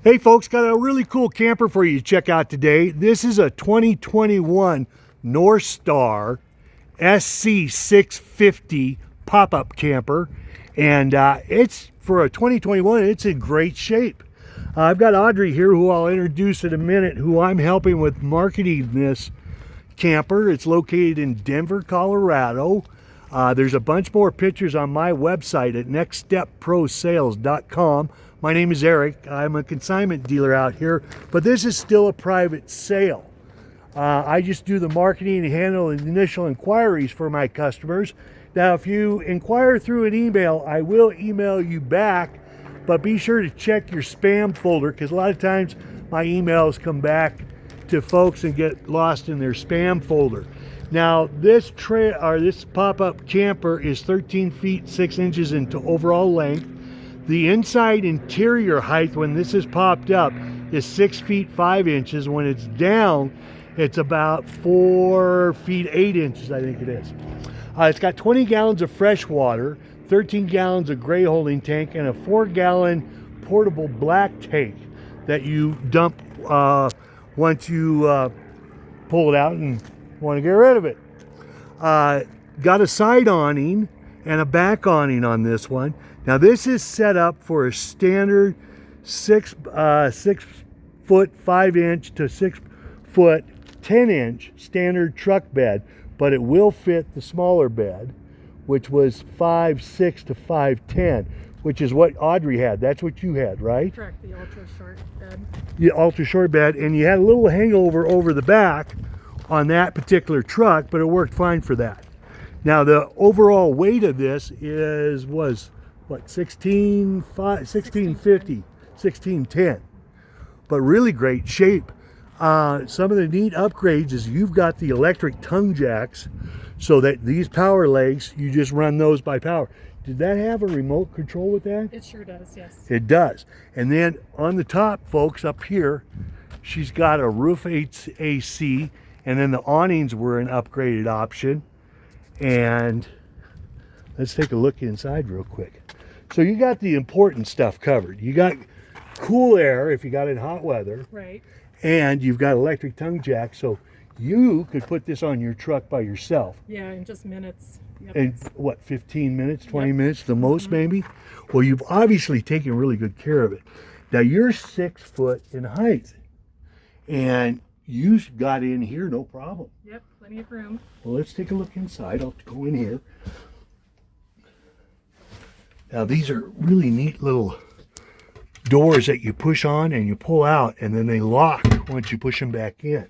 Hey folks, got a really cool camper for you to check out today. This is a 2021 Northstar SC650 pop-up camper, and it's for a 2021. It's in great shape. I've got Audrey here, who I'll introduce in a minute, who I'm helping with marketing this camper. It's located in Denver, Colorado. There's a bunch more pictures on my website at nextstepprosales.com. My name is Eric. I'm a consignment dealer out here, but this is still a private sale. I just do the marketing and handle initial inquiries for my customers. Now, if you inquire through an email, I will email you back, but be sure to check your spam folder, because a lot of times my emails come back to folks and get lost in their spam folder. Now, this pop-up camper is 13 feet 6 inches into overall length. The inside interior height when this is popped up is 6 feet 5 inches. When it's down, it's about 4 feet 8 inches, I think it is. It's got 20 gallons of fresh water, 13 gallons of gray holding tank, and a 4-gallon portable black tank that you dump once you pull it out and want to get rid of it. Got a side awning and a back awning on this one. Now, this is set up for a standard 6 foot 5 inch to 6 foot 10 inch standard truck bed, but it will fit the smaller bed, which was 5'6" to 5'10", which is what Audrey had. That's what you had, right? Correct, the ultra short bed. The ultra short bed, and you had a little hangover over the back on that particular truck, but it worked fine for that. Now, the overall weight of this was what, 1610, but really great shape. Some of the neat upgrades is you've got the electric tongue jacks, so that these power legs, you just run those by power. Did that have a remote control with that? It sure does, yes. It does. And then on the top, folks, up here, she's got a roof AC, and then the awnings were an upgraded option. And let's take a look inside real quick. So you got the important stuff covered. You got cool air if you got it in hot weather. Right. And you've got electric tongue jack, so you could put this on your truck by yourself. Yeah, in just minutes. Yep. In what, 15 minutes, 20 minutes the most, maybe? Well, you've obviously taken really good care of it. Now, you're 6 foot in height, and you got in here no problem. Yep, plenty of room. Well, let's take a look inside. I'll go in here. Now, these are really neat little doors that you push on and you pull out, and then they lock once you push them back in.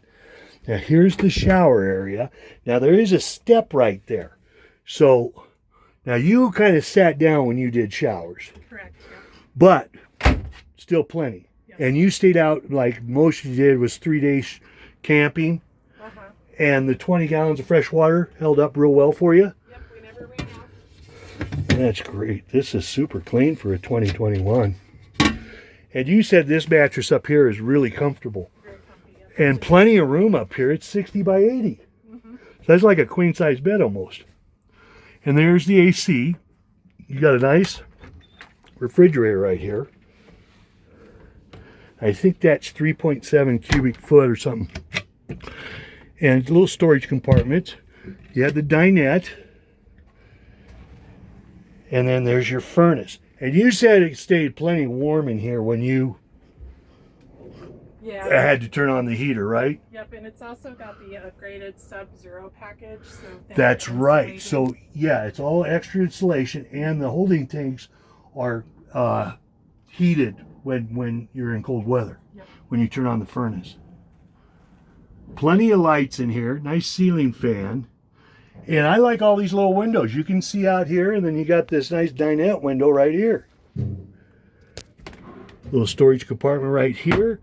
Now, here's the shower area. Now, there is a step right there. So, now you kind of sat down when you did showers. Correct, yep. But still plenty. Yes. And you stayed out, like most you did, was 3 days camping. And the 20 gallons of fresh water held up real well for you. Yep, we never ran out. That's great. This is super clean for a 2021. And you said this mattress up here is really comfortable. Very comfy, yep. And plenty of room up here. It's 60 by 80. So that's like a queen size bed almost. And there's the AC. You got a nice refrigerator right here. I think that's 3.7 cubic foot or something. And little storage compartments. You have the dinette. And then there's your furnace. And you said it stayed plenty warm in here when you had to turn on the heater, right? Yep, and it's also got the upgraded Sub-Zero package. So that's right. So, yeah, it's all extra insulation, and the holding tanks are heated when you're in cold weather, when you turn on the furnace. Plenty of lights in here, nice ceiling fan. And I like all these little windows. You can see out here, and then you got this nice dinette window right here. Little storage compartment right here.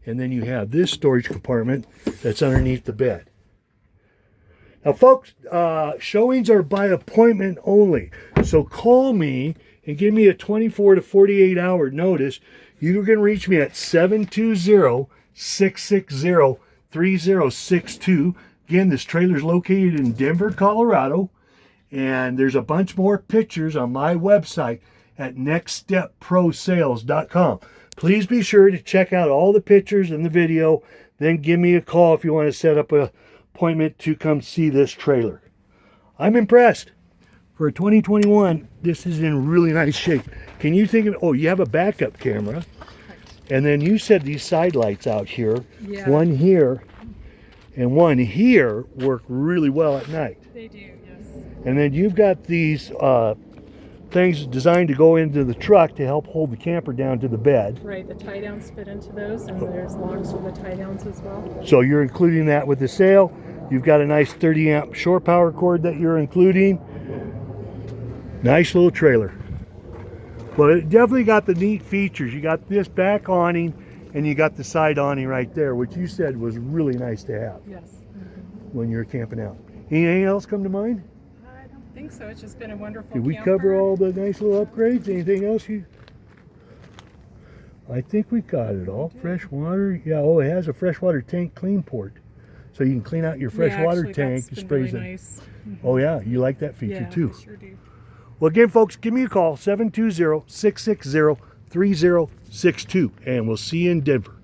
And then you have this storage compartment that's underneath the bed. Now, folks, showings are by appointment only. So call me and give me a 24 to 48 hour notice. You can reach me at 720-660-3062. Again, this trailer is located in Denver, Colorado, and there's a bunch more pictures on my website at nextstepprosales.com. Please be sure to check out all the pictures and the video. Then give me a call if you want to set up an appointment to come see this trailer. I'm impressed. For a 2021, this is in really nice shape. Can you think of, oh, you have a backup camera. And then you said these side lights out here, Yeah. one here and one here, work really well at night. They do, yes. And then you've got these things designed to go into the truck to help hold the camper down to the bed. Right, the tie downs fit into those, and there's logs for the tie downs as well. So you're including that with the sale. You've got a nice 30 amp shore power cord that you're including. Nice little trailer. But it definitely got the neat features. You got this back awning and you got the side awning right there, which you said was really nice to have Yes. when you're camping out. Anything else come to mind? I don't think so. It's just been a wonderful Did we camper. cover all the nice little upgrades? Anything else you? I think we got it all. Fresh water. Yeah, oh, it has a freshwater tank clean port. So you can clean out your freshwater actually, tank. that's It been sprays really it. nice. Oh yeah, you like that feature Yeah, too. I sure do. Well, again, folks, give me a call, 720-660-3062, and we'll see you in Denver.